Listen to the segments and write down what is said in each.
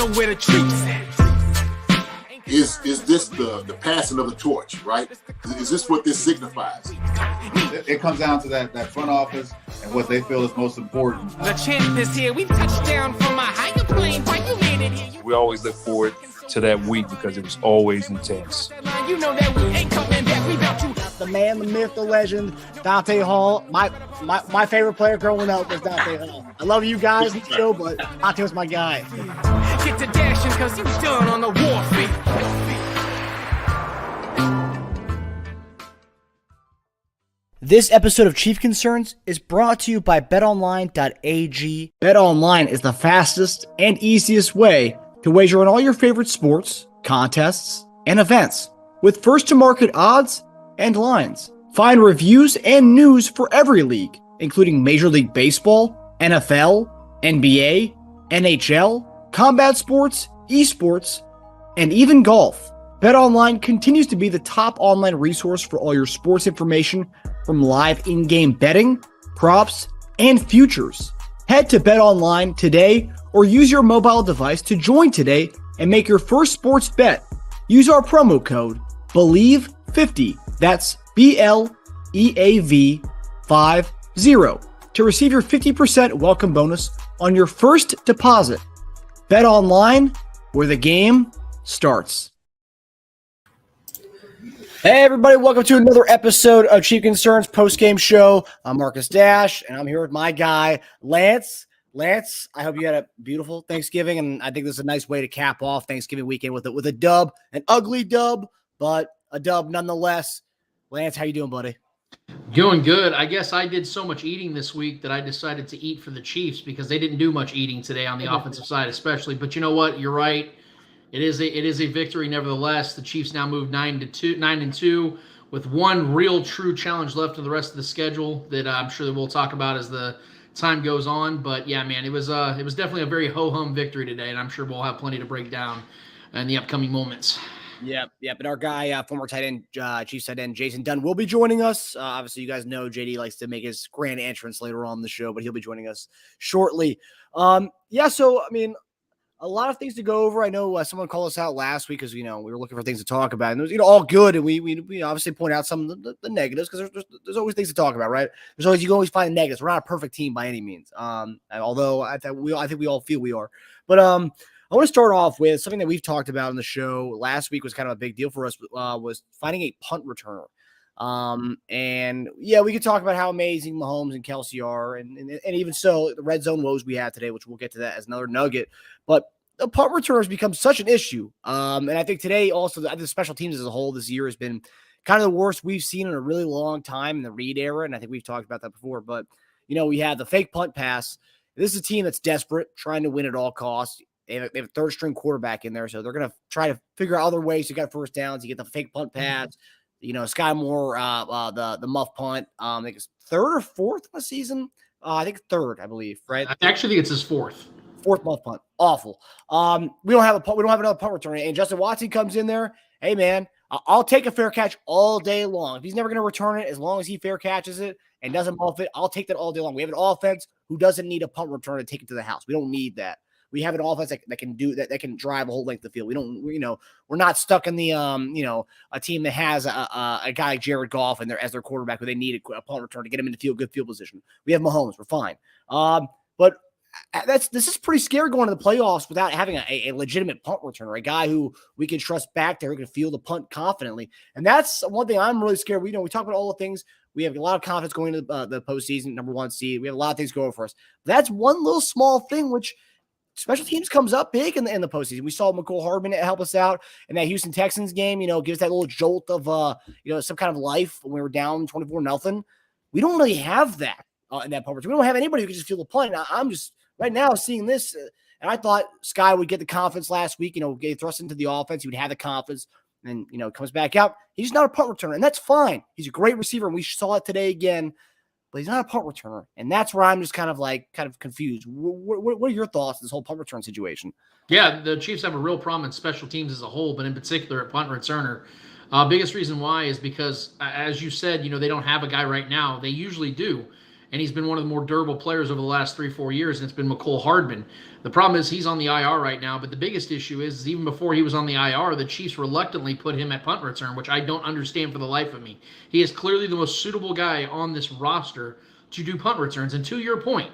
know where the treats at. Is this the passing of the torch, right? Is this what this signifies? It comes down to that front office and what they feel is most important. The champ is here. We touched down from a higher plane. Why you made it here? We always look forward to that week because it was always intense. You know that we ain't coming back. We about to. The man, the myth, the legend, Dante Hall. My favorite player growing up was Dante Hall. I love you guys in the show, but Dante was my guy. Get to dashing because you done on the warfare. This episode of Chief Concerns is brought to you by betonline.ag. BetOnline is the fastest and easiest way to wager on all your favorite sports, contests, and events with first-to-market odds and lines. Find reviews and news for every league, including Major League Baseball, NFL, NBA, NHL, combat sports, esports, and even golf. BetOnline continues to be the top online resource for all your sports information from live in-game betting, props, and futures. Head to BetOnline today or use your mobile device to join today and make your first sports bet. Use our promo code BELIEVE50, that's BLEAV50, to receive your 50% welcome bonus on your first deposit. BetOnline, where the game starts. Hey everybody, welcome to another episode of Chief Concerns Postgame Show. I'm Marcus Dash, and I'm here with my guy, Lance. Lance, I hope you had a beautiful Thanksgiving, and I think this is a nice way to cap off Thanksgiving weekend with a dub, an ugly dub, but a dub nonetheless. Lance, how you doing, buddy? Doing good. I guess I did so much eating this week that I decided to eat for the Chiefs because they didn't do much eating today on the offensive side especially. But you know what? You're right. It is a victory nevertheless. The Chiefs now move 9-2 with one real true challenge left of the rest of the schedule that I'm sure that we'll talk about as the time goes on. But yeah, man, it was definitely a very ho-hum victory today, and I'm sure we'll have plenty to break down in the upcoming moments. Yep. And our guy, former tight end, Chiefs tight end, Jason Dunn will be joining us. Obviously, you guys know JD likes to make his grand entrance later on in the show, but he'll be joining us shortly. So, I mean, a lot of things to go over. I know someone called us out last week because, we were looking for things to talk about. And it was, all good. And we obviously point out some of the negatives because there's always things to talk about, right? You can always find negatives. We're not a perfect team by any means. Although I think we all feel we are. But I want to start off with something that we've talked about on the show. Last week was kind of a big deal for us, was finding a punt returner. And yeah, we could talk about how amazing Mahomes and Kelce are. And even so, the red zone woes we had today, which we'll get to that as another nugget. But the punt return has become such an issue. And I think today also, the special teams as a whole this year has been kind of the worst we've seen in a really long time in the Reed era. And I think we've talked about that before. But, we had the fake punt pass. This is a team that's desperate, trying to win at all costs. They have a third-string quarterback in there, so they're going to try to figure out other ways to get first downs. You get the fake punt pass, Skyy Moore, the muff punt. I think it's third or fourth in the season. I think third, I believe, right? I actually think it's his fourth muff punt. Awful. We don't have another punt returner. And Justin Watson comes in there. Hey man, I'll take a fair catch all day long. If he's never going to return it, as long as he fair catches it and doesn't muff it, I'll take that all day long. We have an offense who doesn't need a punt returner to take it to the house. We don't need that. We have an offense that can do that can drive a whole length of the field. We're not stuck in the a team that has a guy like Jared Goff as their quarterback where they need a punt return to get him into good field position. We have Mahomes, we're fine. But this is pretty scary going to the playoffs without having a legitimate punt returner, a guy who we can trust back there, who can field the punt confidently. And that's one thing I'm really scared. We talk about all the things. We have a lot of confidence going into the postseason, number one seed. We have a lot of things going for us. That's one little small thing which special teams comes up big in the postseason. We saw McCole Hardman help us out in that Houston Texans game. Gives that little jolt of some kind of life when we were down 24-0. We don't really have that in that punt return. We don't have anybody who can just field the punt. I'm just right now seeing this, and I thought Skyy would get the confidence last week. Get thrust into the offense. He would have the confidence, and comes back out. He's not a punt returner, and that's fine. He's a great receiver, and we saw it today again. But he's not a punt returner, and that's where I'm just kind of confused. What are your thoughts on this whole punt return situation? Yeah, the Chiefs have a real problem in special teams as a whole, but in particular at punt returner. Biggest reason why is because, as you said, they don't have a guy right now. They usually do. and he's been one of the more durable players over the last 3-4 years, and it's been Mecole Hardman. The problem is he's on the IR right now, but the biggest issue is even before he was on the IR, the Chiefs reluctantly put him at punt return, which I don't understand for the life of me. He is clearly the most suitable guy on this roster to do punt returns, and to your point,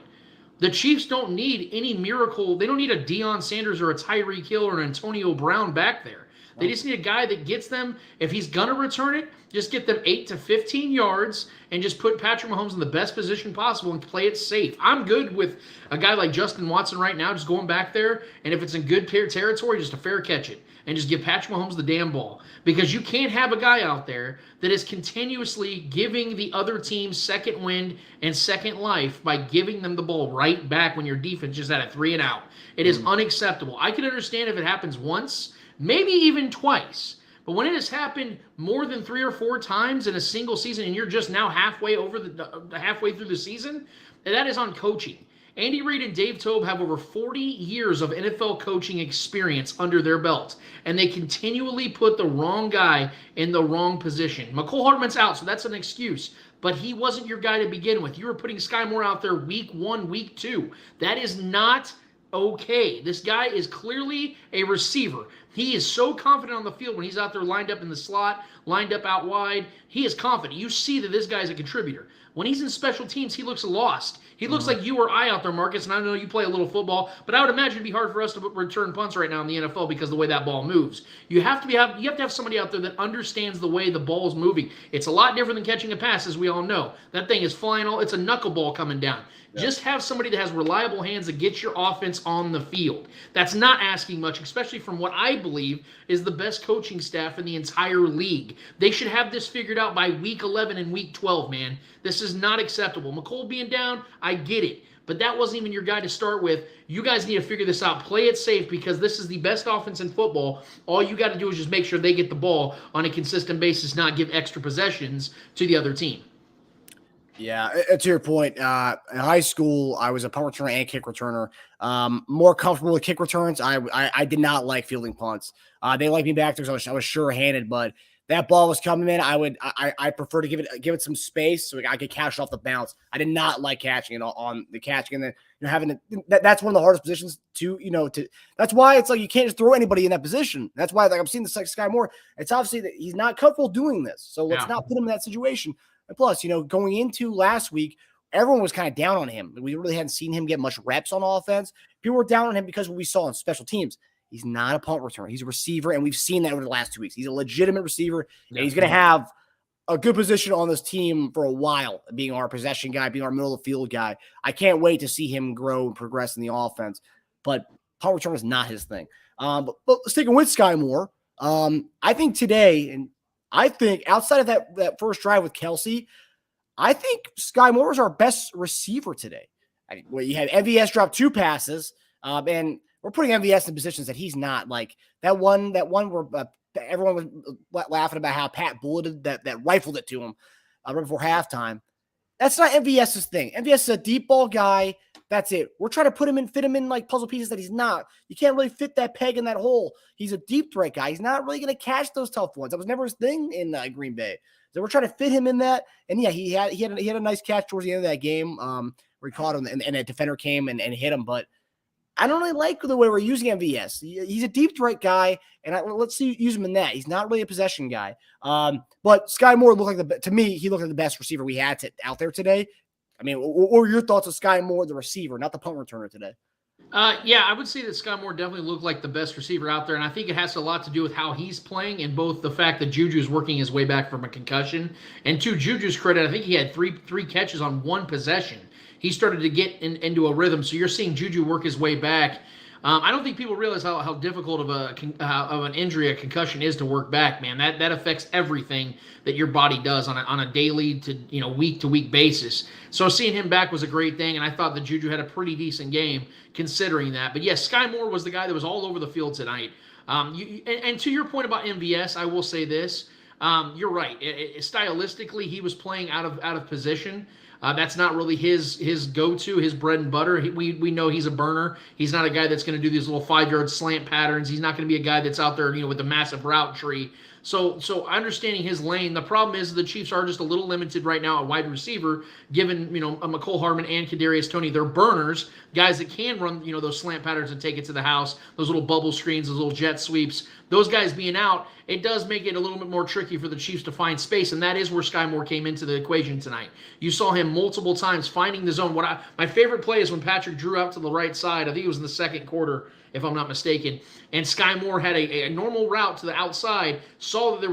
the Chiefs don't need any miracle. They don't need a Deion Sanders or a Tyreek Hill or an Antonio Brown back there. They just need a guy that gets them, if he's going to return it, just get them 8 to 15 yards and just put Patrick Mahomes in the best position possible and play it safe. I'm good with a guy like Justin Watson right now just going back there, and if it's in good territory, just a fair catch it and just give Patrick Mahomes the damn ball. Because you can't have a guy out there that is continuously giving the other team second wind and second life by giving them the ball right back when your defense just had a 3 and out. It is unacceptable. I can understand if it happens once, maybe even twice. But when it has happened more than 3 or 4 times in a single season and you're just now halfway through the season, that is on coaching. Andy Reid and Dave Toub have over 40 years of NFL coaching experience under their belt, and they continually put the wrong guy in the wrong position. Mecole Hardman's out, so that's an excuse, but he wasn't your guy to begin with. You were putting Skyy Moore out there week 1, week 2. That is not okay. This guy is clearly a receiver. He is so confident on the field when he's out there lined up in the slot, lined up out wide. He is confident. You see that this guy is a contributor. When he's in special teams, he looks lost. He looks like you or I out there, Marcus, and I know you play a little football, but I would imagine it'd be hard for us to return punts right now in the NFL because of the way that ball moves. You have to have somebody out there that understands the way the ball is moving. It's a lot different than catching a pass, as we all know. That thing is flying it's a knuckleball coming down. Yeah. Just have somebody that has reliable hands that gets your offense on the field. That's not asking much, especially from what I believe is the best coaching staff in the entire league. They should have this figured out by week 11 and week 12, man. This is not acceptable. Mecole being down, I get it. But that wasn't even your guy to start with. You guys need to figure this out. Play it safe because this is the best offense in football. All you got to do is just make sure they get the ball on a consistent basis, not give extra possessions to the other team. Yeah, to your point, in high school, I was a punt returner and kick returner. More comfortable with kick returns. I did not like fielding punts. They liked me back there because I was sure-handed, but that ball was coming in. I prefer to give it some space so I could catch it off the bounce. I did not like catching it on the catching, and then having that's one of the hardest positions to. That's why it's like you can't just throw anybody in that position. That's why I'm seeing this like Skyy Moore. It's obviously that he's not comfortable doing this, so let's not put him in that situation. And plus, going into last week, everyone was kind of down on him. We really hadn't seen him get much reps on offense. People were down on him because of what we saw in special teams. He's not a punt returner. He's a receiver, and we've seen that over the last 2 weeks. He's a legitimate receiver, and he's going to have a good position on this team for a while, being our possession guy, being our middle of the field guy. I can't wait to see him grow and progress in the offense, but punt return is not his thing. But sticking with Skyy Moore, I think today, and I think outside of that first drive with Kelce, I think Skyy Moore is our best receiver today. You had MVS drop 2 passes, and we're putting MVS in positions that he's not. Like that one where everyone was laughing about how Pat bulleted that rifled it to him right before halftime. That's not MVS's thing. MVS is a deep ball guy. That's it. We're trying to fit him in like puzzle pieces that he's not. You can't really fit that peg in that hole. He's a deep threat guy. He's not really going to catch those tough ones. That was never his thing in Green Bay. So we're trying to fit him in that. And yeah, he had a nice catch towards the end of that game where he caught him and a defender came and hit him. But I don't really like the way we're using MVS. He's a deep threat guy, and let's use him in that. He's not really a possession guy. But Skyy Moore looked like he looked like the best receiver we had out there today. I mean, what were your thoughts of Skyy Moore, the receiver, not the punt returner today? Yeah, I would say that Skyy Moore definitely looked like the best receiver out there, and I think it has a lot to do with how he's playing and both the fact that JuJu is working his way back from a concussion, and to JuJu's credit, I think he had three catches on 1 possession. He started to get into a rhythm, so you're seeing JuJu work his way back. I don't think people realize how difficult of an injury a concussion is to work back, man. That affects everything that your body does on a daily to week to week basis. So seeing him back was a great thing, and I thought that JuJu had a pretty decent game considering that. But yes, Skyy Moore was the guy that was all over the field tonight. And to your point about MVS, I will say this: you're right. Stylistically, he was playing out of position. That's not really his go-to, his bread and butter. We know he's a burner. He's not a guy that's going to do these little 5-yard slant patterns. He's not going to be a guy that's out there, with a massive route tree. So understanding his lane, the problem is the Chiefs are just a little limited right now at wide receiver, given, McCole Hardman and Kadarius Toney. They're burners, guys that can run, those slant patterns and take it to the house, those little bubble screens, those little jet sweeps. Those guys being out, it does make it a little bit more tricky for the Chiefs to find space, and that is where Skyy Moore came into the equation tonight. You saw him multiple times finding the zone. My favorite play is when Patrick drew out to the right side. I think it was in the second quarter, if I'm not mistaken. And Skyy Moore had a normal route to the outside, saw that there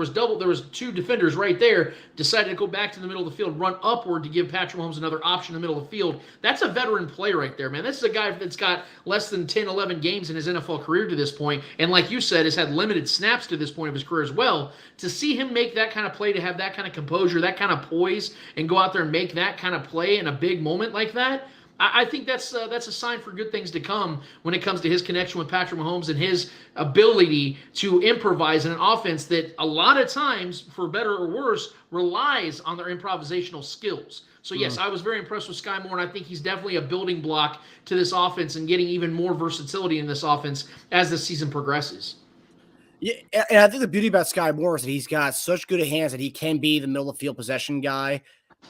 was two defenders right there, decided to go back to the middle of the field, run upward to give Patrick Mahomes another option in the middle of the field. That's a veteran play right there, man. This is a guy that's got less than 10, 11 games in his NFL career to this point, and like you said, has had limited snaps to this point of his career as well. To see him make that kind of play, to have that kind of composure, that kind of poise, and go out there and make that kind of play in a big moment like that, I think that's a sign for good things to come when it comes to his connection with Patrick Mahomes and his ability to improvise in an offense that a lot of times, for better or worse, relies on their improvisational skills. So, yes, I was very impressed with Skyy Moore, and I think he's definitely a building block to this offense and getting even more versatility in this offense as the season progresses. Yeah, and I think the beauty about Skyy Moore is that he's got such good hands that he can be the middle of the field possession guy,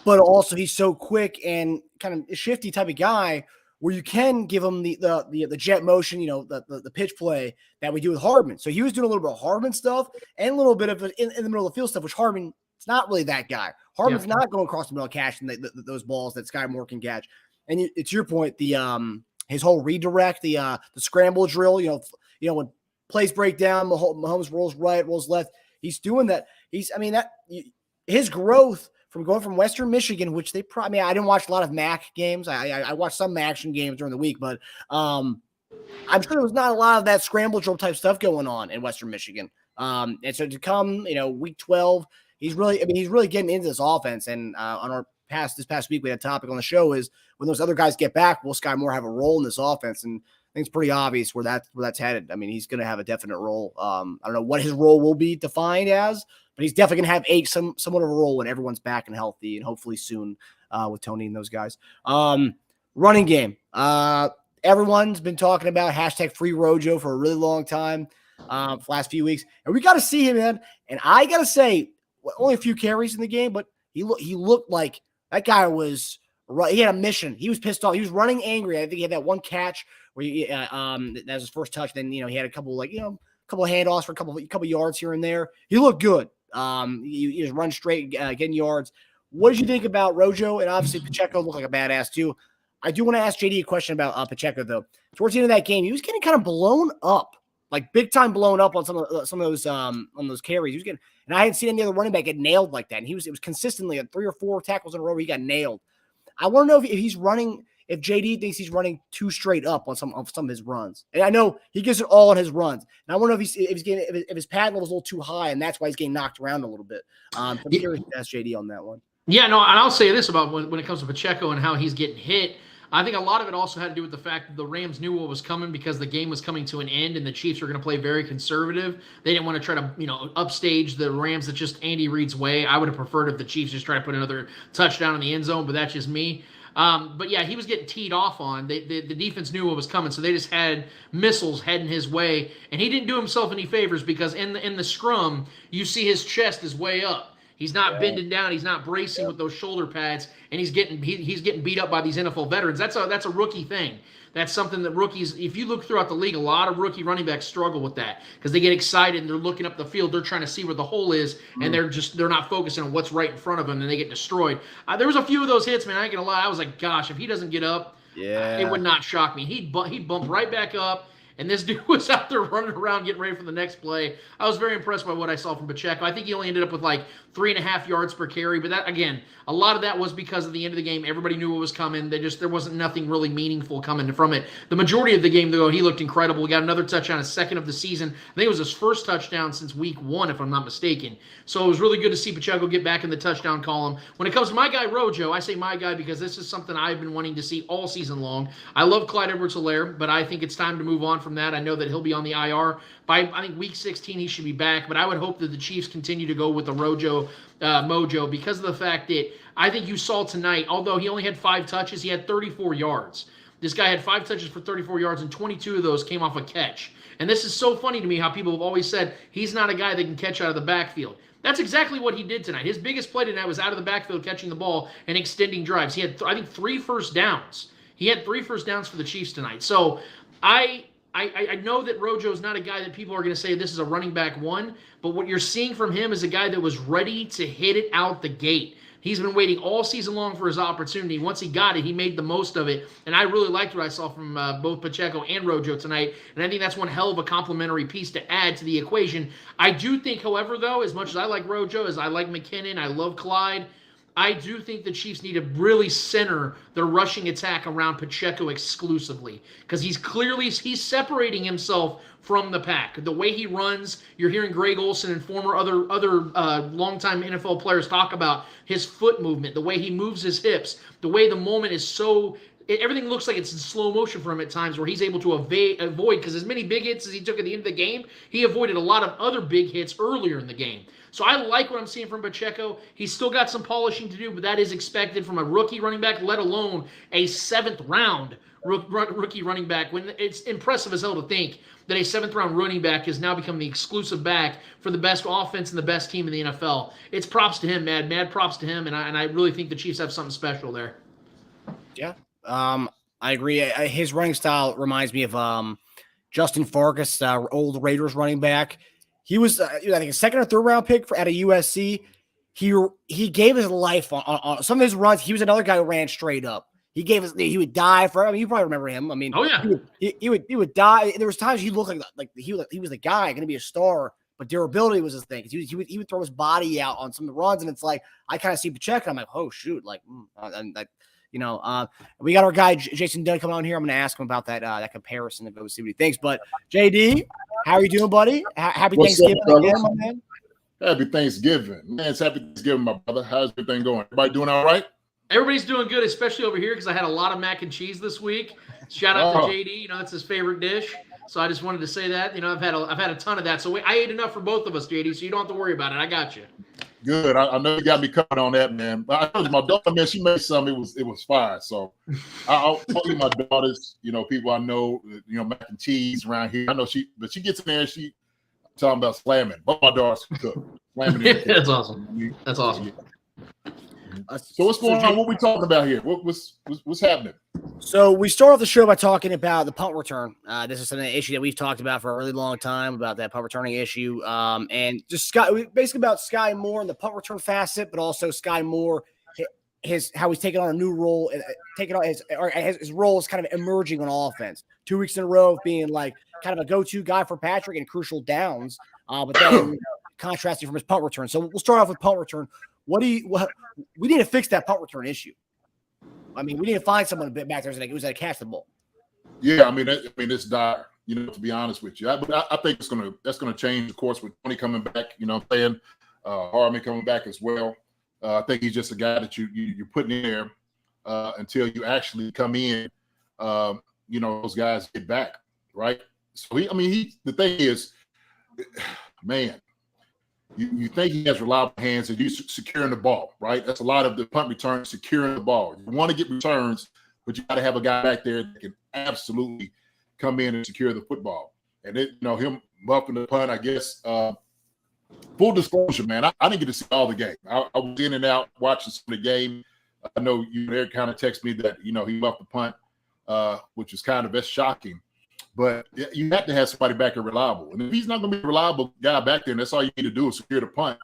but also he's so quick and kind of a shifty type of guy where you can give him the jet motion, the pitch play that we do with Hardman. So he was doing a little bit of Hardman stuff and a little bit of in the middle of the field stuff, which Hardman, it's not really that guy. Hardman's not going across the middle catching those balls that Skyy Moore can catch. And it's your point, his whole redirect, the scramble drill, when plays break down, Mahomes rolls right, rolls left. He's doing that. His growth from going from Western Michigan, which they probably, I didn't watch a lot of MAC games. I watched some action games during the week, but I'm sure there was not a lot of that scramble drill type stuff going on in Western Michigan. And so to come, week 12, he's really getting into this offense. And on this past week, we had a topic on the show is when those other guys get back, will Skyy Moore have a role in this offense? And I think it's pretty obvious where that's headed. I mean, he's going to have a definite role. I don't know what his role will be defined as, but he's definitely going to have somewhat of a role when everyone's back and healthy, and hopefully soon with Toney and those guys. Running game. Everyone's been talking about hashtag free Rojo for a really long time for the last few weeks, and we got to see him, man. And I got to say, only a few carries in the game, but he looked like that guy was. He had a mission. He was pissed off. He was running angry. I think he had that one catch where that was his first touch. Then he had a couple couple of handoffs for a couple yards here and there. He looked good. He just run straight, getting yards. What did you think about Rojo? And obviously Pacheco looked like a badass too. I do want to ask JD a question about Pacheco though. Towards the end of that game, he was getting kind of blown up, like big time blown up on some of those carries. He was getting, and I hadn't seen any other running back get nailed like that. And it was consistently at 3 or 4 tackles in a row where he got nailed. I want to know if he's running, if JD thinks he's running too straight up on some of his runs. And I know he gives it all on his runs. And I want to know if his pad level is a little too high, and that's why he's getting knocked around a little bit. I'm curious to ask JD on that one. Yeah, no, and I'll say this about when it comes to Pacheco and how he's getting hit. I think a lot of it also had to do with the fact that the Rams knew what was coming because the game was coming to an end and the Chiefs were going to play very conservative. They didn't want to try to, upstage the Rams. That's just Andy Reid's way. I would have preferred if the Chiefs just try to put another touchdown in the end zone, but that's just me. But yeah, he was getting teed off on. The defense knew what was coming, so they just had missiles heading his way, and he didn't do himself any favors because in the scrum, you see his chest is way up. He's not bending down. He's not bracing with those shoulder pads, and he's getting beat up by these NFL veterans. That's a rookie thing. That's something that rookies, if you look throughout the league, a lot of rookie running backs struggle with that because they get excited and they're looking up the field. They're trying to see where the hole is, and they're not focusing on what's right in front of them, and they get destroyed. There was a few of those hits, man. I ain't gonna lie. I was like, gosh, if he doesn't get up, it would not shock me. He'd bump right back up. And this dude was out there running around getting ready for the next play. I was very impressed by what I saw from Pacheco. I think he only ended up with like 3.5 yards per carry. But that, again, a lot of that was because at the end of the game, everybody knew what was coming. There wasn't nothing really meaningful coming from it. The majority of the game, though, he looked incredible. He got another touchdown, his second of the season. I think it was his first touchdown since week 1, if I'm not mistaken. So it was really good to see Pacheco get back in the touchdown column. When it comes to my guy, Rojo, I say my guy because this is something I've been wanting to see all season long. I love Clyde Edwards-Helaire, but I think it's time to move on from that. I know that he'll be on the IR. By, I think, week 16, he should be back, but I would hope that the Chiefs continue to go with the Rojo mojo because of the fact that I think you saw tonight, although he only had 5 touches, he had 34 yards. This guy had 5 touches for 34 yards, and 22 of those came off a catch. And this is so funny to me how people have always said he's not a guy that can catch out of the backfield. That's exactly what he did tonight. His biggest play tonight was out of the backfield catching the ball and extending drives. He had, I think, 3 first downs. He had 3 first downs for the Chiefs tonight. So I know that Rojo is not a guy that people are going to say this is a running back one, but what you're seeing from him is a guy that was ready to hit it out the gate. He's been waiting all season long for his opportunity. Once he got it, he made the most of it. And I really liked what I saw from both Pacheco and Rojo tonight. And I think that's one hell of a complimentary piece to add to the equation. I do think, however, though, as much as I like Rojo, as I like McKinnon, I love Clyde, I do think the Chiefs need to really center their rushing attack around Pacheco exclusively, because he's separating himself from the pack. The way he runs, you're hearing Greg Olsen and former other longtime NFL players talk about his foot movement, the way he moves his hips, the way the moment is so. Everything looks like it's in slow motion for him at times, where he's able to avoid, because as many big hits as he took at the end of the game, he avoided a lot of other big hits earlier in the game. So I like what I'm seeing from Pacheco. He's still got some polishing to do, but that is expected from a rookie running back, let alone a 7th-round rookie running back. When it's impressive as hell to think that a 7th-round running back has now become the exclusive back for the best offense and the best team in the NFL. It's props to him, mad props to him, and I really think the Chiefs have something special there. Yeah. I agree. His running style reminds me of Justin Farkas, old Raiders running back. He was, I think, a 2nd or 3rd round pick at a USC. He gave his life on some of his runs. He was another guy who ran straight up. He would die for. I mean, you probably remember him. I mean, oh yeah, he would die. There was times he looked like he was the guy going to be a star, but durability was his thing. He would throw his body out on some of the runs, and it's like I kind of see Pacheco. I'm like, oh shoot, we got our guy Jason Dunn coming on here. I'm going to ask him about that comparison and go see what he thinks. But JD, how are you doing, buddy? Happy Thanksgiving again, my man. Happy Thanksgiving, man. It's happy Thanksgiving, my brother. How's everything going? Everybody doing all right? Everybody's doing good, especially over here because I had a lot of mac and cheese this week. Shout out to JD. It's his favorite dish. So I just wanted to say that. I've had a ton of that. So I ate enough for both of us, JD. So you don't have to worry about it. I got you. Good. I know you got me covered on that, man. But I told you, my daughter, man, she made something. It was fire. So I'll tell you, my daughters, people I know, mac and cheese around here. I know she gets in there and she talking about slamming. Both my daughters cook. Slamming. That's awesome. That's awesome. So what's going on? What we talking about here? What's happening? So we start off the show by talking about the punt return. This is an issue that we've talked about for a really long time, about that punt returning issue, and just basically about Skyy Moore and the punt return facet, but also Skyy Moore, how he's taking on a new role, taking on his role is kind of emerging on offense. 2 weeks in a row of being like kind of a go-to guy for Patrick in crucial downs, but then contrasting from his punt return. So we'll start off with punt return. We need to fix that punt return issue. I mean, we need to find someone back there who's going to catch the ball. Yeah, I mean, it's dire. To be honest with you, but I think that's gonna change, of course, with Tony coming back. Playing Harmon coming back as well. I think he's just a guy that you're putting in there until you actually come in. Those guys get back, right? So the thing is, man. You think he has reliable hands and he's securing the ball, right? That's a lot of the punt return, securing the ball. You want to get returns, but you got to have a guy back there that can absolutely come in and secure the football. And him muffing the punt, I guess. Full disclosure, man, I didn't get to see all the game. I was in and out watching some of the game. I know Eric kind of texted me that he muffed the punt, which is that's shocking. But you have to have somebody back there reliable. And if he's not going to be a reliable guy back there, and that's all you need to do is secure the punt,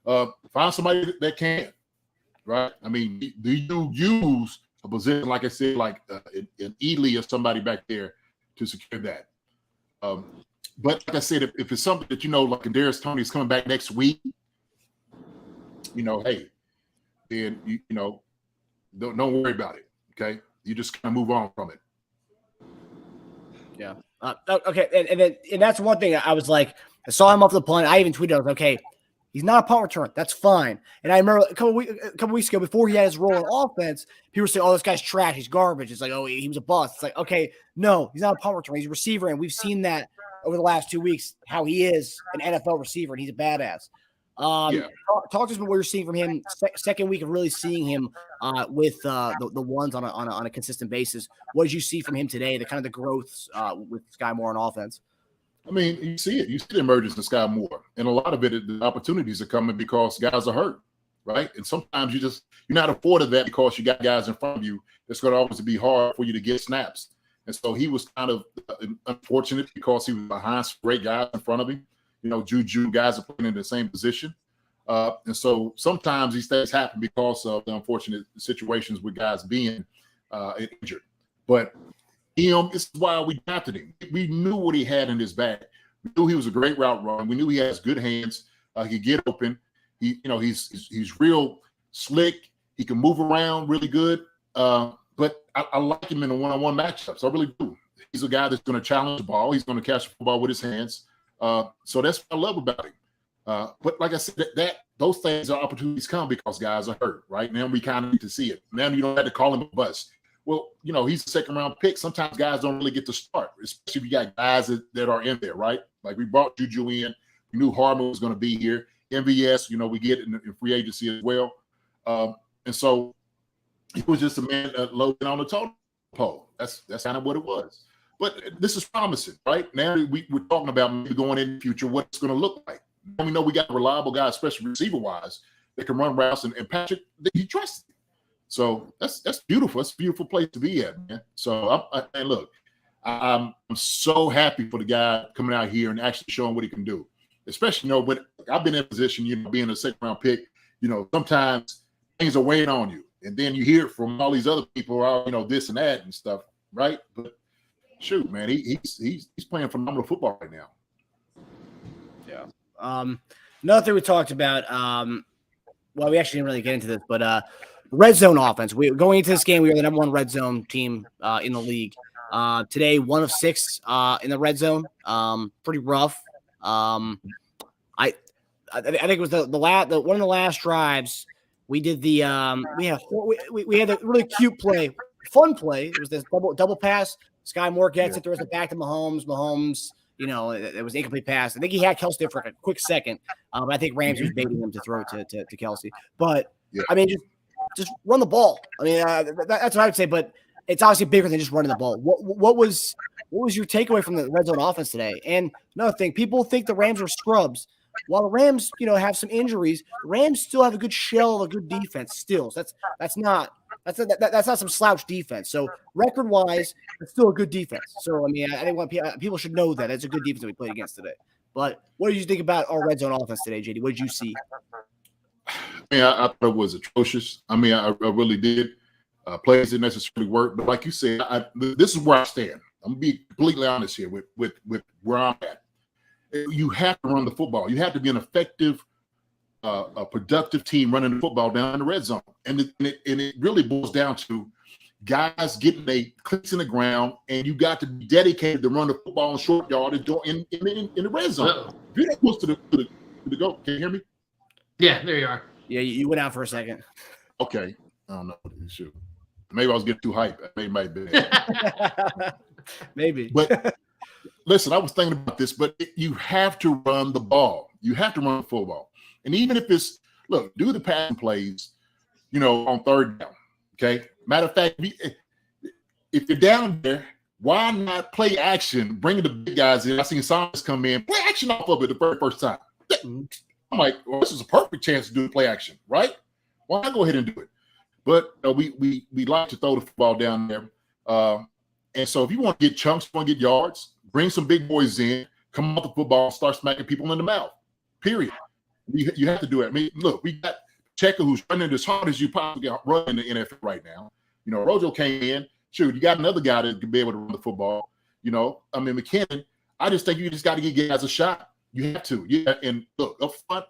find somebody that can, right? I mean, do you use a position, like I said, like an Ely or somebody back there to secure that? But like I said, if it's something that like Kadarius Toney is coming back next week, hey, then don't worry about it, okay? You just kind of move on from it. Yeah. Okay. And that's one thing I was like, I saw him off the punt. I even tweeted, I was like, okay, he's not a punt return. That's fine. And I remember a couple weeks ago, before he had his role in offense, people were saying, oh, this guy's trash. He's garbage. It's like, oh, he was a bust. It's like, okay, no, he's not a punt return. He's a receiver. And we've seen that over the last 2 weeks, how he is an NFL receiver and he's a badass. Yeah. Talk to us about what you're seeing from him. Second week of really seeing him with the ones on a consistent basis. What did you see from him today? The kind of the growth with Skyy Moore on offense. I mean, you see it. You see the emergence of Skyy Moore, and a lot of it, the opportunities are coming because guys are hurt, right? And sometimes you're not afforded that because you got guys in front of you. It's going to always be hard for you to get snaps. And so he was kind of unfortunate because he was behind some great guys in front of him. JuJu guys are playing in the same position. And so sometimes these things happen because of the unfortunate situations with guys being injured. But this is why we drafted him. We knew what he had in his bag. We knew he was a great route runner. We knew he has good hands. He could get open. He's real slick. He can move around really good. But I like him in the one-on-one matchups. I really do. He's a guy that's going to challenge the ball. He's going to catch the ball with his hands. So that's what I love about him. But like I said, those things are opportunities come because guys are hurt, right? Now we kind of need to see it. Now you don't have to call him a bust. Well, he's a second-round pick. Sometimes guys don't really get to start, especially if you got guys that are in there, right? Like we brought JuJu in. We knew Harmon was going to be here. MVS, we get it in free agency as well. And so he was just a man loaded on the totem pole. That's kind of what it was. But this is promising, right? Now we're talking about maybe going in the future, what it's going to look like. Now we know we got a reliable guy, especially receiver-wise, that can run routes, and Patrick, he trusts him. So that's beautiful. It's a beautiful place to be at, man. So, I'm so happy for the guy coming out here and actually showing what he can do. Especially, but I've been in a position, being a second-round pick, sometimes things are weighing on you. And then you hear it from all these other people, this and that and stuff, right? But shoot, man, he's playing phenomenal football right now. Yeah. Another thing we talked about, well, we actually didn't really get into this, but red zone offense. Going into this game, we were the number one red zone team in the league. Today, 1 of 6 in the red zone. Pretty rough. I think it was the one of the last drives. We did the we had a really cute play, fun play. It was this double pass. Skyy Moore gets it, throws it back to Mahomes. Mahomes, it was an incomplete pass. I think he had Kelce there for a quick second, but I think Ramsey was baiting him to throw it to Kelce. But I mean, just run the ball. I mean, that's what I would say. But it's obviously bigger than just running the ball. What was your takeaway from the red zone offense today? And another thing, people think the Rams are scrubs. While the Rams, have some injuries, the Rams still have a good shell of a good defense still. So that's not some slouch defense. So record-wise, it's still a good defense. So I mean, I think people should know that it's a good defense that we played against today. But what did you think about our red zone offense today, JD? What did you see? I mean, I thought it was atrocious. I mean, I really did. Plays didn't necessarily work, but like you said, this is where I stand. I'm gonna be completely honest here with where I'm at. You have to run the football. You have to be an effective, a productive team running the football down in the red zone. And it really boils down to guys getting their clicks in the ground, and you got to be dedicated to run the football in short yard in the red zone. If you're not close to the goal, can you hear me? Yeah, there you are. Yeah, you went out for a second. Okay. I don't know. Shoot. Maybe I was getting too hyped. Maybe might be. Maybe. But listen, I was thinking about this, but you have to run the ball. You have to run the football. And even if it's, do the passing plays, on third down, okay? Matter of fact, if you're down there, why not play action, bringing the big guys in? I seen Simons come in, play action off of it the very first time. I'm like, well, this is a perfect chance to do the play action, right? Why not go ahead and do it? But we like to throw the football down there. And so if you want to get chunks, want to get yards, bring some big boys in, come off the football, start smacking people in the mouth, period. You have to do it. I mean, look, we got Pacheco who's running as hard as you possibly can run in the NFL right now. Rojo came in. Shoot, you got another guy that can be able to run the football. I mean, McKinnon, I just think you just got to give guys a shot. You have to. Yeah, and look, up front,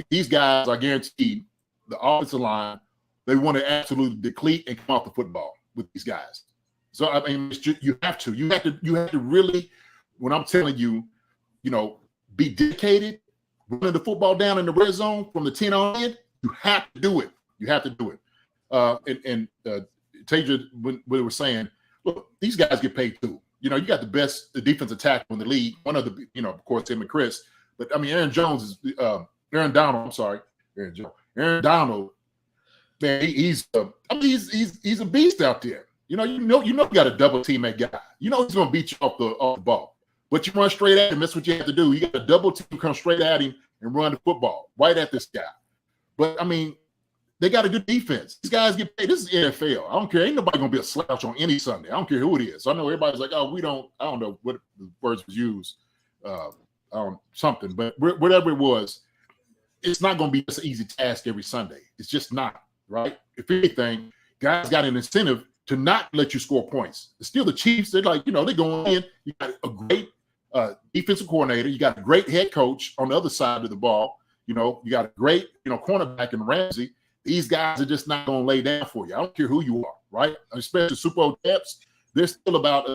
these guys are guaranteed the offensive line. They want to absolutely deplete and come off the football with these guys. So I mean, you have to. You have to really. When I'm telling you, be dedicated, running the football down in the red zone from the 10 on in. You have to do it. You have to do it. And Taja, when we were saying, look, these guys get paid too. You got the best defensive tackle in the league. One of the, of course, him and Chris. But I mean, Aaron Jones Aaron Donald. I'm sorry, Aaron Donald. Man, he's a beast out there. You got a double team that guy. You know he's gonna beat you off the ball. But you run straight at him. That's what you have to do. You got a double team, come straight at him and run the football right at this guy. But I mean, they got a good defense. These guys get paid. This is NFL. I don't care. Ain't nobody gonna be a slouch on any Sunday. I don't care who it is. I know everybody's like, oh, I don't know what the words was used, something, but whatever it was, it's not gonna be just an easy task every Sunday. It's just not, right? If anything, guys got an incentive to not let you score points. It's still the Chiefs. They're like, they're going in. You got a great defensive coordinator. You got a great head coach on the other side of the ball. You got a great, cornerback in Ramsey. These guys are just not going to lay down for you. I don't care who you are, right? Especially Super Bowl champs. There's still about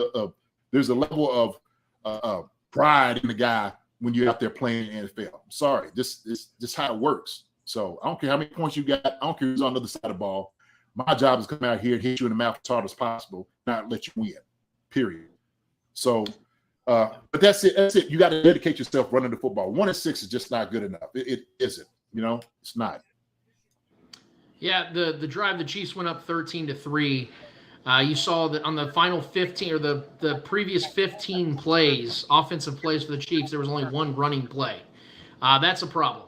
there's a level of pride in the guy when you're out there playing in the NFL. I'm sorry, this is how it works. So I don't care how many points you got. I don't care who's on the other side of the ball. My job is to come out here and hit you in the mouth as hard as possible, not let you win, period. So, but that's it. That's it. You got to dedicate yourself running the football. 1-6 is just not good enough. It isn't. It's not. Yeah, the drive, the Chiefs went up 13-3. You saw that on the final 15 or the previous 15 plays, offensive plays for the Chiefs, there was only one running play. That's a problem.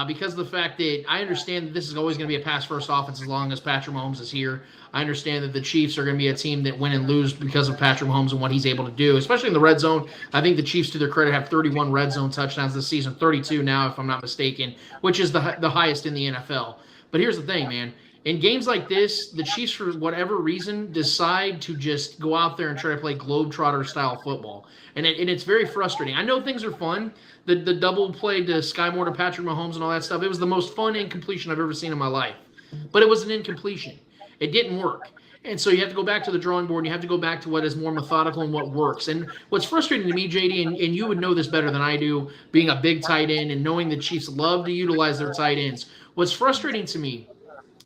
Because of the fact that I understand that this is always going to be a pass-first offense as long as Patrick Mahomes is here. I understand that the Chiefs are going to be a team that win and lose because of Patrick Mahomes and what he's able to do, especially in the red zone. I think the Chiefs, to their credit, have 31 red zone touchdowns this season, 32 now, if I'm not mistaken, which is the highest in the NFL. But here's the thing, man. In games like this, the Chiefs, for whatever reason, decide to just go out there and try to play Globetrotter-style football. And it's very frustrating. I know things are fun. The double play to Skyy Moore to Patrick Mahomes and all that stuff, it was the most fun incompletion I've ever seen in my life. But it was an incompletion. It didn't work. And so you have to go back to the drawing board, and you have to go back to what is more methodical and what works. And what's frustrating to me, JD, and you would know this better than I do, being a big tight end and knowing the Chiefs love to utilize their tight ends, what's frustrating to me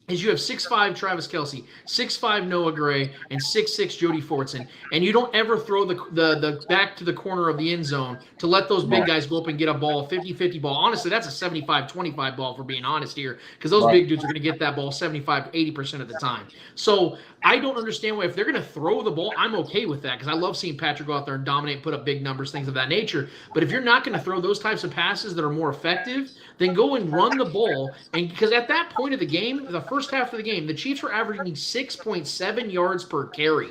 is you have 6'5" Travis Kelce, 6'5" Noah Gray, and 6'6" Jody Fortson, and you don't ever throw the back to the corner of the end zone to let those big guys go up and get a ball, 50-50 ball. Honestly, that's a 75-25 ball, for being honest here, because those big dudes are going to get that ball 75-80% of the time. So I don't understand why, if they're going to throw the ball, I'm okay with that, because I love seeing Patrick go out there and dominate, put up big numbers, things of that nature. But if you're not going to throw those types of passes that are more effective, then go and run the ball. And because at that point of the game, the first half of the game, the Chiefs were averaging 6.7 yards per carry.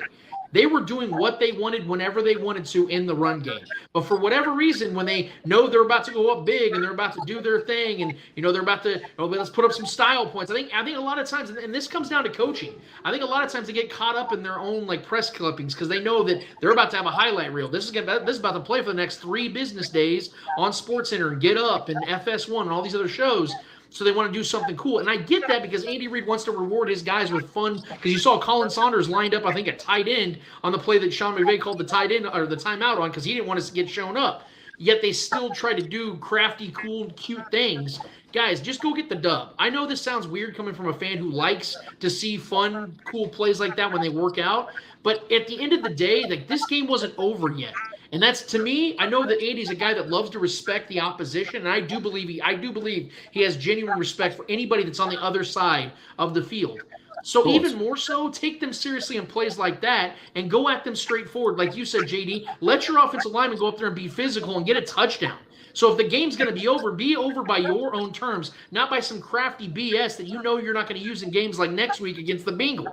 They were doing what they wanted whenever they wanted to in the run game. But for whatever reason, when they know they're about to go up big and they're about to do their thing and, they're about to, let's put up some style points. I think a lot of times, and this comes down to coaching, I think a lot of times they get caught up in their own press clippings because they know that they're about to have a highlight reel. This is about to play for the next 3 business days on SportsCenter and Get Up and FS1 and all these other shows. So they want to do something cool. And I get that because Andy Reid wants to reward his guys with fun. Because you saw Colin Saunders lined up, I think, at tight end on the play that Sean McVay called the tight end or the timeout on because he didn't want us to get shown up. Yet they still try to do crafty, cool, cute things. Guys, just go get the dub. I know this sounds weird coming from a fan who likes to see fun, cool plays like that when they work out. But at the end of the day, this game wasn't over yet. And that's, to me, I know that Andy's a guy that loves to respect the opposition, and I do believe he has genuine respect for anybody that's on the other side of the field. So even more so, take them seriously in plays like that and go at them straightforward. Like you said, JD, let your offensive lineman go up there and be physical and get a touchdown. So if the game's going to be over by your own terms, not by some crafty BS that you're not going to use in games like next week against the Bengals.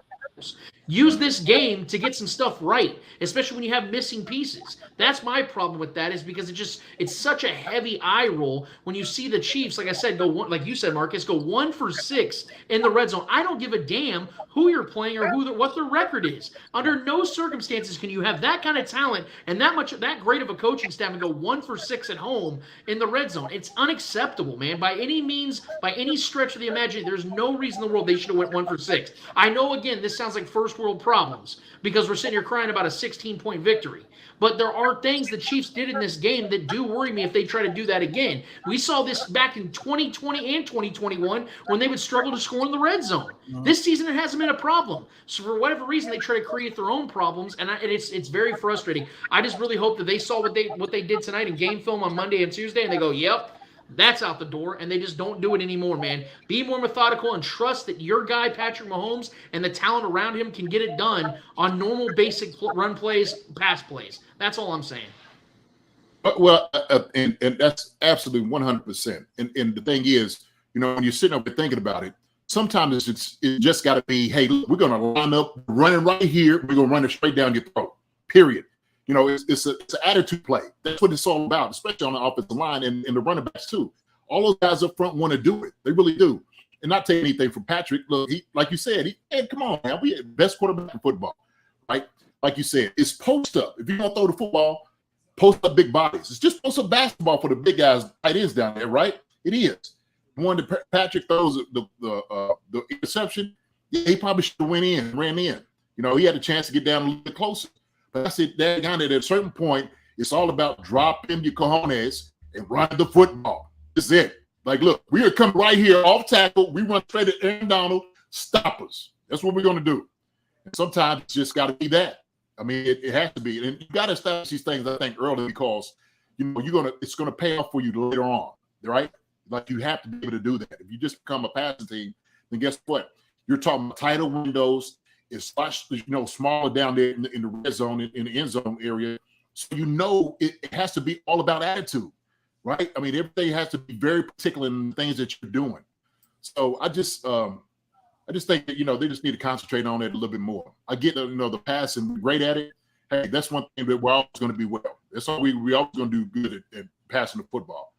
Use this game to get some stuff right, especially when you have missing pieces. That's my problem with that, is because it's such a heavy eye roll when you see the Chiefs, like I said, like you said, Marcus, go 1 for 6 in the red zone. I don't give a damn who you're playing or what their record is. Under no circumstances can you have that kind of talent and that great of a coaching staff and go 1 for 6 at home in the red zone. It's unacceptable, man. By any means, by any stretch of the imagination, there's no reason in the world they should have went 1 for 6. I know, again, this sounds like first world problems because we're sitting here crying about a 16-point victory. But there are things the Chiefs did in this game that do worry me if they try to do that again. We saw this back in 2020 and 2021 when they would struggle to score in the red zone. This season, it hasn't been a problem. So for whatever reason, they try to create their own problems, and it's very frustrating. I just really hope that they saw what they did tonight in game film on Monday and Tuesday, and they go, yep, That's out the door, and they just don't do it anymore, man. Be more methodical and trust that your guy, Patrick Mahomes, and the talent around him can get it done on normal, basic run plays, pass plays. That's all I'm saying. Well, and that's absolutely 100%. And the thing is, when you're sitting up there thinking about it, sometimes it just got to be, hey, look, we're going to line up, running right here. We're going to run it straight down your throat, period. It's an attitude play. That's what it's all about, especially on the offensive line and the running backs too. All those guys up front want to do it. They really do. And not take anything from Patrick. Look, like you said, come on, man. We had the best quarterback in football, right? Like you said, it's post up. If you're going to throw the football, post up big bodies. It's just post up basketball for the big guys. It is down there, right? It is. One that Patrick throws the interception, he probably should have ran in. He had a chance to get down a little bit closer. But I said that kind of at a certain point, it's all about dropping your cojones and running the football. That's it. Like, look, we are coming right here off tackle. We run straight at Aaron Donald. Stop us. That's what we're going to do. And sometimes it's just got to be that. I mean, it has to be. And you got to establish these things, I think, early because, it's going to pay off for you later on, right? Like, you have to be able to do that. If you just become a passing team, then guess what? You're talking about tighter windows. It's smaller down there in the red zone, in the end zone area. So it has to be all about attitude, right? I mean, everything has to be very particular in the things that you're doing. So I just think that they just need to concentrate on it a little bit more. I get the passing, we're great at it. Hey, that's one thing that we're always going to be well. That's all we always going to do good at passing the football.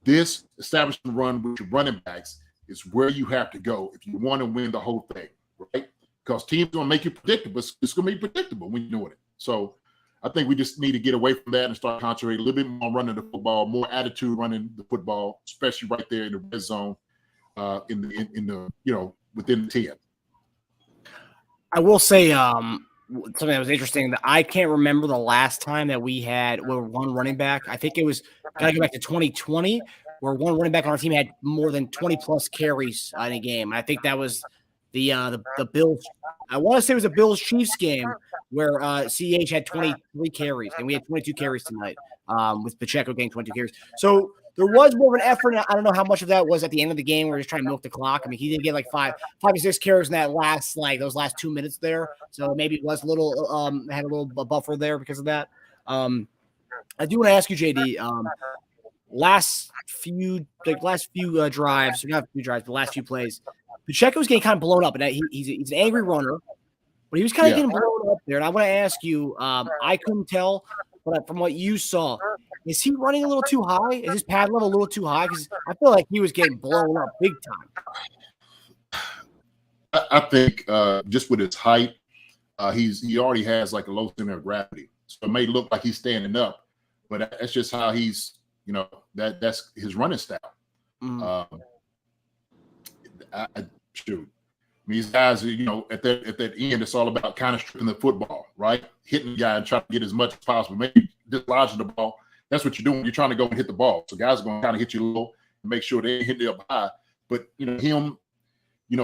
This establishing the run with your running backs is where you have to go if you want to win the whole thing, right? Because teams going to make you predictable. It's going to be predictable when you're doing it. So I think we just need to get away from that and start concentrating a little bit more on running the football, more attitude running the football, especially right there in the red zone, in the within the 10. I will say something that was interesting that I can't remember the last time that we had one running back. I think it was got to go back to 2020 where one running back on our team had more than 20 plus carries in a game. And I think that was the Bills. I want to say it was a Bills Chiefs game where CH had 23 carries and we had 22 carries tonight with Pacheco getting 22 carries. So there was more of an effort. I don't know how much of that was at the end of the game. We're just trying to milk the clock. I mean, he did get like five or six carries in that those last 2 minutes there. So maybe it was a little had a little buffer there because of that. I do want to ask you, JD. Last few drives, not a few drives, but last few plays, Pacheco was getting kind of blown up, and he's an angry runner, but he was kind of getting blown up there. And I want to ask you, I couldn't tell, but from what you saw, is he running a little too high? Is his pad level a little too high? Because I feel like he was getting blown up big time. I think just with his height, he already has like a low center of gravity, so it may look like he's standing up, but that's just how he's. That's his running style. Shoot. I mean, these guys, at that end, it's all about kind of stripping the football, right? Hitting the guy and trying to get as much as possible. Maybe dislodging the ball. That's what you're doing. You're trying to go and hit the ball. So guys are going to kind of hit you low and make sure they ain't hitting it up high. But, him,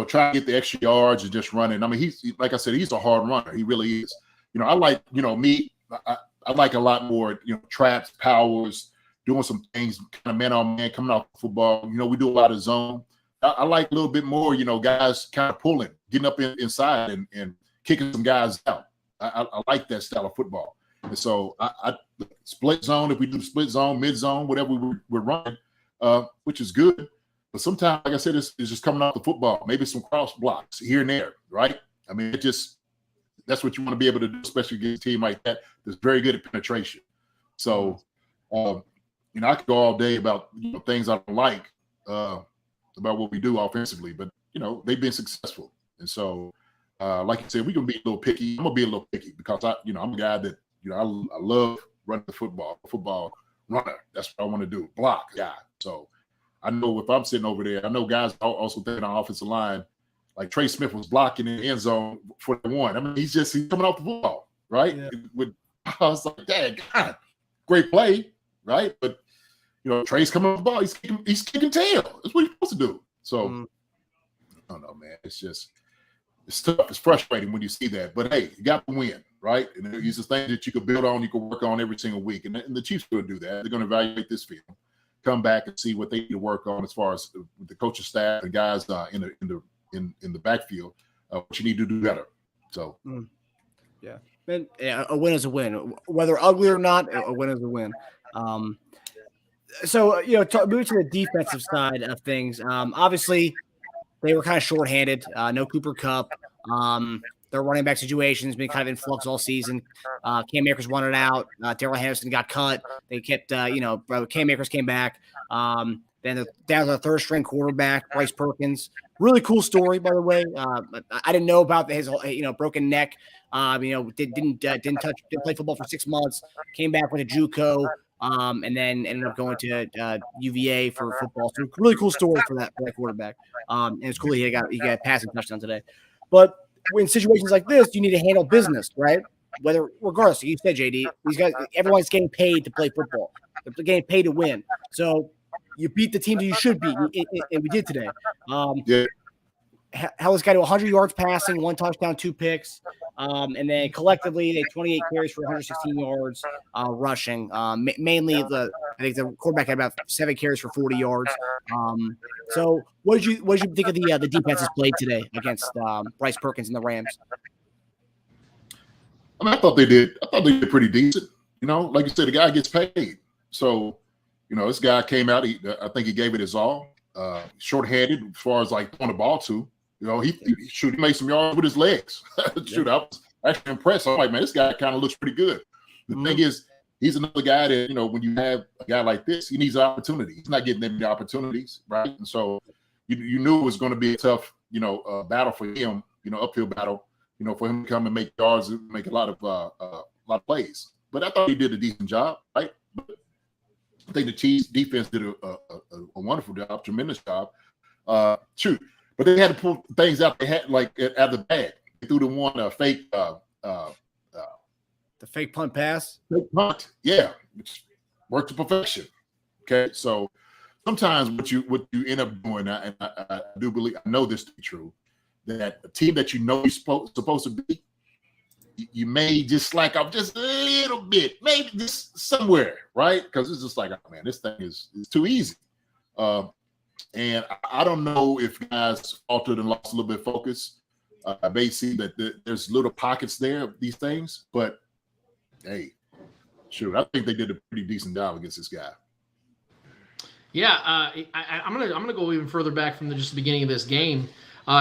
trying to get the extra yards and just running. I mean, he's like I said, he's a hard runner. He really is. I like, me, I like a lot more, traps, powers, doing some things, kind of man on man, coming off the football. We do a lot of zone. I like a little bit more, guys kind of pulling, getting up inside and kicking some guys out. I like that style of football. And so I split zone, if we do the split zone, mid zone, whatever we're running, which is good. But sometimes, like I said, it's just coming off the football, maybe some cross blocks here and there, right? I mean, that's what you want to be able to do, especially against a team like that that's very good at penetration. So, I could go all day about things I don't like about what we do offensively, but they've been successful. And so, like you said, we can be a little picky. I'm gonna be a little picky because I'm a guy that I love running the football runner. That's what I want to do, block guy. So I know if I'm sitting over there, I know guys also thinking on offensive line, like Trey Smith was blocking in the end zone for the one. I mean, he's coming off the football, right? Yeah. I was like, dang, God, great play, right? But Trey's coming off the ball. He's kicking tail. That's what he's supposed to do. So I don't know, man. It's tough. It's frustrating when you see that. But hey, you got to win, right? And these are things that you can build on, you can work on every single week. And the Chiefs will do that. They're going to evaluate this film. come back and see what they need to work on as far as the coaching staff and guys in the backfield. What you need to do better. So, yeah, and a win is a win, whether ugly or not. A win is a win. So moving to the defensive side of things. Obviously, they were kind of shorthanded. No Cooper Kupp. Their running back situation has been kind of in flux all season. Cam Akers wanted out. Darrell Henderson got cut. They kept, Cam Akers came back. Then down to the third string quarterback, Bryce Perkins. Really cool story, by the way. I didn't know about his, broken neck. Didn't play football for 6 months. Came back with a JuCo. And then ended up going to UVA for football. So really cool story for that quarterback. And it's cool he got a passing touchdown today. But in situations like this, you need to handle business, right? Regardless, you said, JD, these guys, everyone's getting paid to play football. They're getting paid to win. So you beat the team that you should beat, and we did today. Held this guy to 100 yards passing, 1 touchdown, 2 picks. And then collectively, they had 28 carries for 116 yards rushing. Mainly, I think the quarterback had about 7 carries for 40 yards. So, what did you think of the defenses played today against Bryce Perkins and the Rams? I thought they did pretty decent. Like you said, the guy gets paid. So, this guy came out. I think he gave it his all. Short-handed as far as like throwing the ball to. He made some yards with his legs. Shoot, I was actually impressed. I'm like, man, this guy kind of looks pretty good. The thing is, he's another guy that, when you have a guy like this, he needs an opportunity. He's not getting any opportunities, right? And so you knew it was going to be a tough, battle for him, uphill battle, for him to come and make yards and make a lot of plays. But I thought he did a decent job, right? But I think the Chiefs defense did a wonderful job, tremendous job. But they had to pull things out. They had out of the bag. They threw the one fake, the fake punt pass. Fake punt, yeah, which worked to perfection. Okay, so sometimes what you end up doing, and I do believe, I know this to be true, that a team that you're supposed to be, you may just slack off just a little bit, maybe just somewhere, right? Because it's just like, oh man, this thing is too easy. And I don't know if guys faltered and lost a little bit of focus. I may see that there's little pockets there of these things, but hey, sure, I think they did a pretty decent job against this guy. Yeah, I'm gonna go even further back from just the beginning of this game.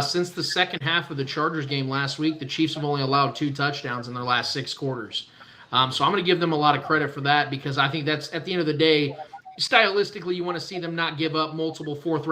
Since the second half of the Chargers game last week, the Chiefs have only allowed 2 touchdowns in their last 6 quarters. So I'm going to give them a lot of credit for that, because I think that's, at the end of the day, stylistically, you want to see them not give up multiple fourth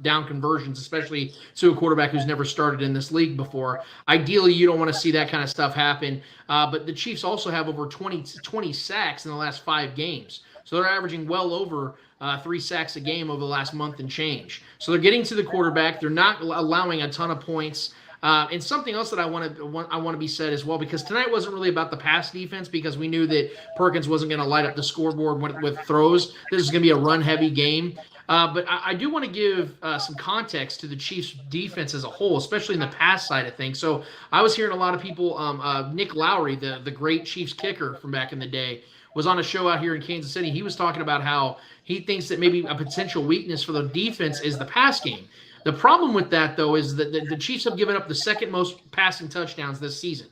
down conversions, especially to a quarterback who's never started in this league before. Ideally, you don't want to see that kind of stuff happen. But the Chiefs also have over 20 sacks in the last 5 games. So they're averaging well over 3 sacks a game over the last month and change. So they're getting to the quarterback. They're not allowing a ton of points. And something else that I want to be said as well, because tonight wasn't really about the pass defense, because we knew that Perkins wasn't going to light up the scoreboard with throws. This is going to be a run-heavy game. But I do want to give some context to the Chiefs' defense as a whole, especially in the pass side of things. So I was hearing a lot of people, Nick Lowry, the great Chiefs kicker from back in the day, was on a show out here in Kansas City. He was talking about how he thinks that maybe a potential weakness for the defense is the pass game. The problem with that, though, is that the Chiefs have given up the second most passing touchdowns this season.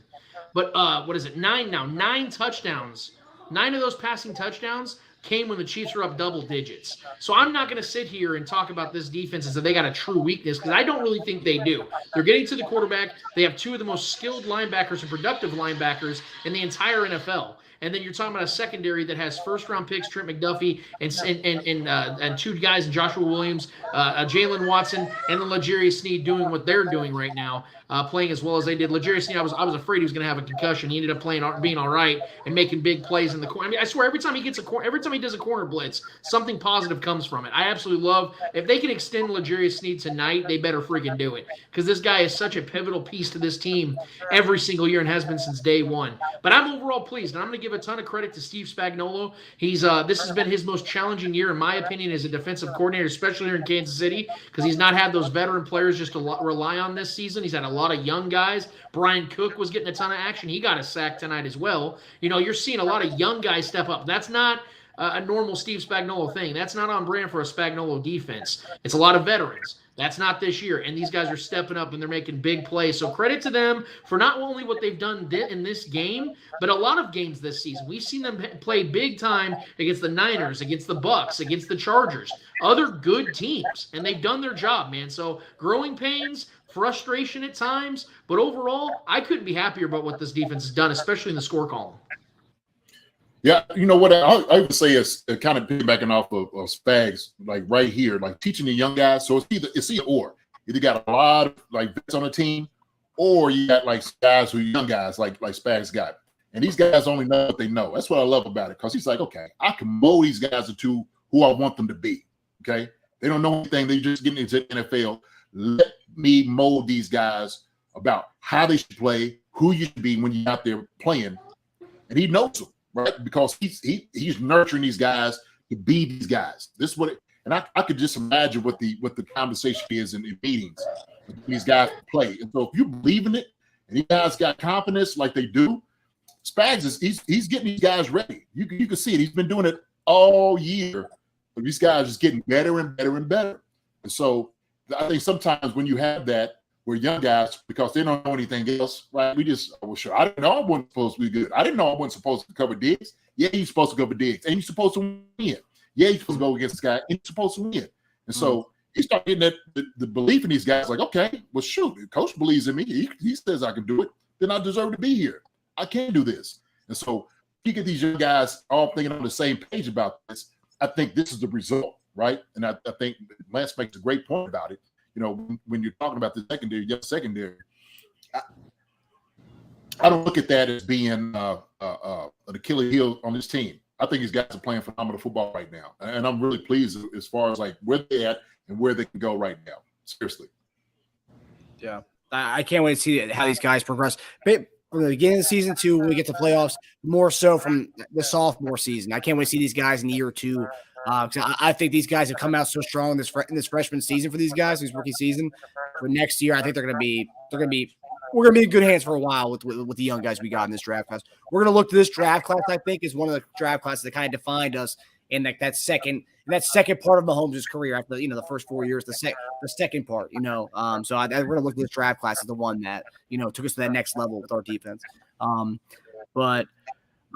But 9 now? 9 touchdowns. 9 of those passing touchdowns came when the Chiefs were up double digits. So I'm not going to sit here and talk about this defense as if they got a true weakness, because I don't really think they do. They're getting to the quarterback. They have 2 of the most skilled linebackers and productive linebackers in the entire NFL. And then you're talking about a secondary that has first-round picks, Trent McDuffie, and 2 guys in Joshua Williams, Jalen Watson, and then L'Jarius Sneed doing what they're doing right now, playing as well as they did. L'Jarius Sneed, I was afraid he was going to have a concussion. He ended up being all right and making big plays in the corner. I mean, I swear, every time he does a corner blitz, something positive comes from it. I absolutely love, if they can extend L'Jarius Sneed tonight, they better freaking do it, because this guy is such a pivotal piece to this team every single year and has been since day one. But I'm overall pleased, and I'm going to give a ton of credit to Steve Spagnuolo. This has been his most challenging year, in my opinion, as a defensive coordinator, especially here in Kansas City, because he's not had those veteran players just to rely on this season. He's had a lot of young guys. Brian Cook was getting a ton of action. He got a sack tonight as well. You're seeing a lot of young guys step up. That's not a normal Steve Spagnuolo thing. That's not on brand for a Spagnuolo defense. It's a lot of veterans. That's not this year. And these guys are stepping up and they're making big plays. So credit to them for not only what they've done in this game, but a lot of games this season. We've seen them play big time against the Niners, against the Bucks, against the Chargers, other good teams. And they've done their job, man. So growing pains, frustration at times. But overall, I couldn't be happier about what this defense has done, especially in the score column. Yeah, you know what I would say is kind of piggybacking off of Spags, like right here, like teaching the young guys. So it's either or. Either got a lot of like vets on the team, or you got like guys who are young guys like Spags got. And these guys only know what they know. That's what I love about it, because he's like, okay, I can mold these guys into who I want them to be. Okay, they don't know anything. They just getting into the NFL. Let me mold these guys about how they should play, who you should be when you're out there playing, and he knows them. Right, because he's nurturing these guys to be these guys. This is what and I could just imagine what the conversation is in meetings. These guys play, and so if you believe in it, and these guys got confidence like they do, Spags he's getting these guys ready. You can see it. He's been doing it all year, but these guys are just getting better and better and better. And so I think sometimes when you have that, we're young guys, because they don't know anything else, right? We just, well, sure, I didn't know I wasn't supposed to be good. I didn't know I wasn't supposed to cover Diggs. Yeah, he's supposed to cover Diggs, and he's supposed to win. Yeah, he's supposed to go against Skyy, and he's supposed to win. And so he started getting the belief in these guys, like, okay, well, shoot, the coach believes in me. He says I can do it. Then I deserve to be here. I can do this. And so you get these young guys all thinking on the same page about this. I think this is the result, right? And I think Lance makes a great point about it. You know, when you're talking about the secondary, I don't look at that as being an Achilles heel on this team. I think these guys are playing phenomenal football right now, and I'm really pleased as far as like where they're at and where they can go right now. Seriously. Yeah, I can't wait to see how these guys progress. But from the beginning of the season to when we get to playoffs, more so from the sophomore season. I can't wait to see these guys in year two. I think these guys have come out so strong in this freshman season for these guys, this rookie season. For next year, I think we're gonna be in good hands for a while with the young guys we got in this draft class. We're gonna look to this draft class. I think is one of the draft classes that kind of defined us in that second part of Mahomes' career after the first 4 years, the second part. So we're gonna look at this draft class as the one that took us to that next level with our defense. But.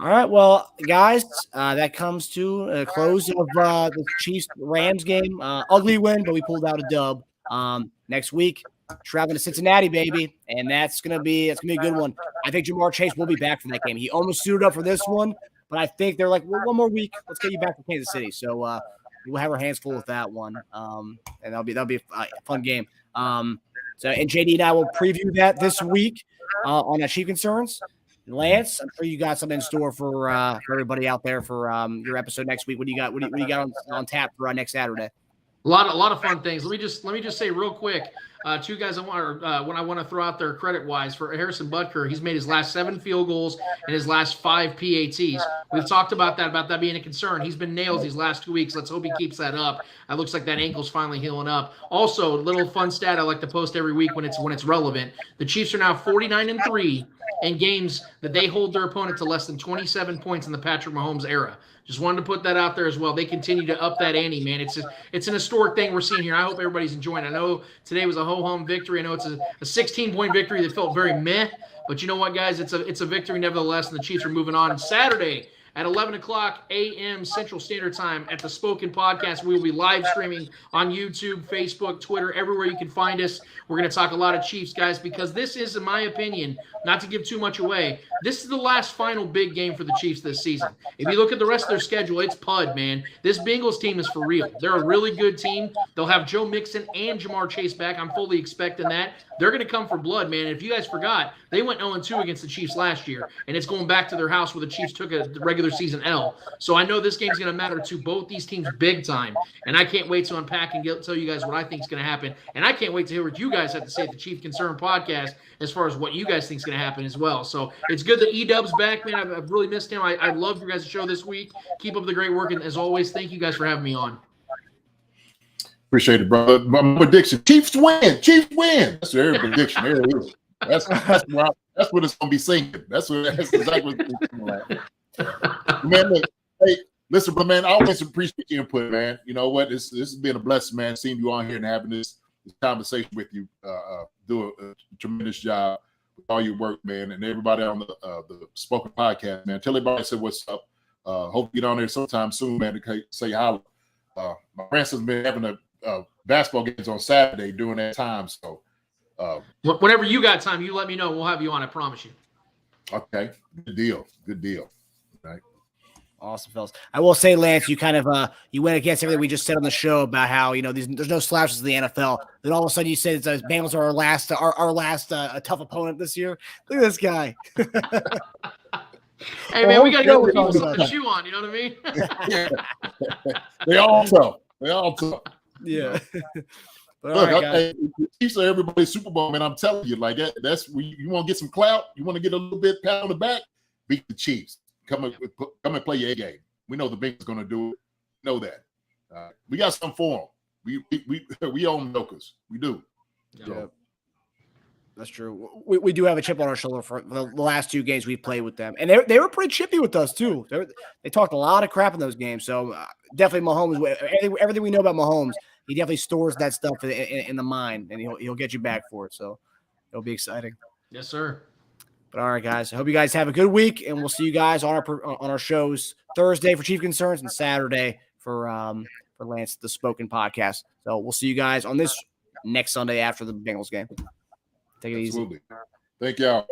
All right, well, guys, that comes to a close of the Chiefs-Rams game. Ugly win, but we pulled out a dub. Next week, traveling to Cincinnati, baby, and that's gonna be a good one. I think Jamar Chase will be back for that game. He almost suited up for this one, but I think they're like, well, one more week, let's get you back from Kansas City. So we'll have our hands full with that one, and that'll be a fun game. And JD and I will preview that this week on Chief Concerns. Lance, I'm sure you got something in store for everybody out there for your episode next week. What do you got? What do you got on tap for next Saturday? A lot of fun things. Let me just say real quick, two guys I want to throw out there credit wise for Harrison Butker. He's made his last 7 field goals and his last 5 PATs. We've talked about that being a concern. He's been nails these last 2 weeks. Let's hope he keeps that up. It looks like that ankle's finally healing up. Also, a little fun stat I like to post every week when it's relevant. The Chiefs are now 49-3 in games that they hold their opponent to less than 27 points in the Patrick Mahomes era. Just wanted to put that out there as well. They continue to up that ante, man. It's an historic thing we're seeing here. I hope everybody's enjoying it. I know today was a ho-hum victory. I know it's a 16-point victory that felt very meh. But you know what, guys? It's a victory nevertheless, and the Chiefs are moving on. Saturday at 11 o'clock a.m. Central Standard Time at the Spoken Podcast. We will be live streaming on YouTube, Facebook, Twitter, everywhere you can find us. We're going to talk a lot of Chiefs, guys, because this is, in my opinion, not to give too much away, this is the last final big game for the Chiefs this season. If you look at the rest of their schedule, it's PUD, man. This Bengals team is for real. They're a really good team. They'll have Joe Mixon and Jamar Chase back. I'm fully expecting that. They're going to come for blood, man. And if you guys forgot, they went 0-2 against the Chiefs last year, and it's going back to their house where the Chiefs took a regular season L. So I know this game's going to matter to both these teams big time, and I can't wait to unpack and tell you guys what I think is going to happen. And I can't wait to hear what you guys have to say at the Chief Concern Podcast as far as what you guys think is going to happen as well. So it's good that E-Dub's back, man. I've really missed him. I love your guys' show this week. Keep up the great work, and as always, thank you guys for having me on. Appreciate it, brother. My prediction: Chiefs win. Chiefs win. That's their prediction. There it is. That's what it's gonna be singing. That's exactly what it's gonna be like. Man, look, hey, Listen, but man, I always appreciate your input, man. You know what? This has been a blessing, man, seeing you on here and having this conversation with you. Do a tremendous job with all your work, man, and everybody on the Spoken Podcast, man. Tell everybody I said what's up. Hope you get on there sometime soon, man, to say hi. My grandson's been having a basketball games on Saturday during that time, so whenever you got time, you let me know. We'll have you on. I promise you. Okay, good deal. Right. Awesome, fellas. I will say, Lance, you kind of you went against everything we just said on the show about how there's no slouches in the NFL. Then all of a sudden you said the Bengals are our last tough opponent this year. Look at this guy. Hey man, we got to get people to chew on. You know what I mean? Yeah. They all tough. Yeah. But Look, all right, Chiefs are everybody's Super Bowl, man. I'm telling you, like that's you want to get some clout. You want to get a little bit pat on the back. Beat the Chiefs. Come and play your A game. We know the Bengals going to do it. We know that. We got something for them. We own Milkers. We do. Yeah. That's true. We do have a chip on our shoulder for the last 2 games we've played with them, and they were pretty chippy with us too. They talked a lot of crap in those games. So definitely Mahomes. Everything we know about Mahomes, he definitely stores that stuff in the mind, and he'll get you back for it. So it'll be exciting. Yes, sir. But all right, guys. I hope you guys have a good week, and we'll see you guys on our shows Thursday for Chief Concerns and Saturday for Lance the Spoken Podcast. So we'll see you guys on this next Sunday after the Bengals game. Take it Absolutely. easy. Thank y'all.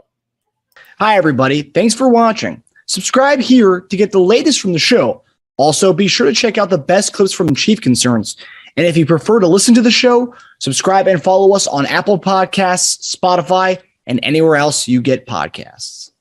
Hi, everybody. Thanks for watching. Subscribe here to get the latest from the show. Also, be sure to check out the best clips from Chief Concerns. And if you prefer to listen to the show, subscribe and follow us on Apple Podcasts, Spotify, and anywhere else you get podcasts.